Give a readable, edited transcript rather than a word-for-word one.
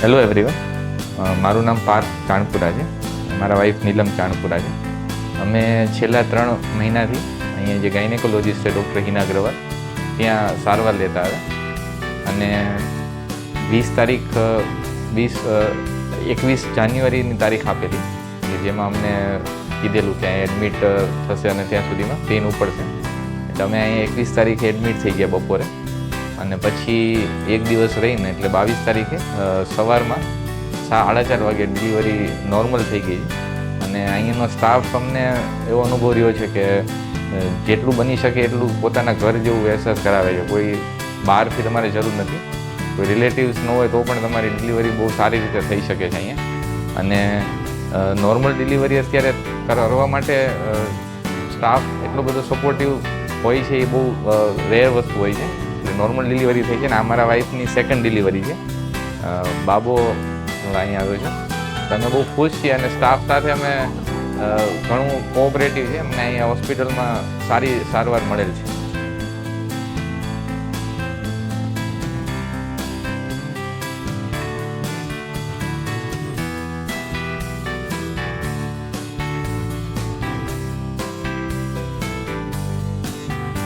Hello everyone, મારું નામ પાર્થ ચાણપુરા છે. મારા વાઈફ નીલમ ચાણપુરા છે. અમે છેલ્લા 3 મહિનાથી અહીંયા જે ગાયનેકોલોજીસ્ટ છે ડૉક્ટર હિના અગ્રવાલ ત્યાં સારવાર લેતા હતા અને 21 જાન્યુઆરીની તારીખ આપેલી કે જેમાં અમને કીધેલું કે અહીંયા એડમિટ થશે અને ત્યાં સુધીમાં પેન ઉપડશે. એટલે અમે અહીંયા 21 તારીખે એડમિટ થઈ ગયા બપોરે અને પછી એક દિવસ રહીને એટલે 22 તારીખે સવારમાં 4:30 વાગે ડિલિવરી નોર્મલ થઈ ગઈ. અને અહીંયાનો સ્ટાફ અમને એવો અનુભવ રહ્યો છે કે જેટલું બની શકે એટલું પોતાના ઘર જેવું અહેસાસ કરાવે છે. કોઈ બહારથી તમારે જરૂર નથી, કોઈ રિલેટિવ્સ ન હોય તો પણ તમારી ડિલિવરી બહુ સારી રીતે થઈ શકે છે અહીંયા. અને નોર્મલ ડિલિવરી અત્યારે કરવા માટે સ્ટાફ એટલો બધો સપોર્ટિવ હોય છે, એ બહુ રેર વસ્તુ હોય છે. એટલે નોર્મલ ડિલિવરી થઈ છે ને આ મારા વાઈફની સેકન્ડ ડિલિવરી છે. બાબો અહીંયા આવ્યો છે. અમે બહુ ખુશ છીએ અને સ્ટાફ સાથે અમે ઘણું કોઓપરેટિવ છે. અમને અહીંયા હોસ્પિટલમાં સારી સારવાર મળેલ છે.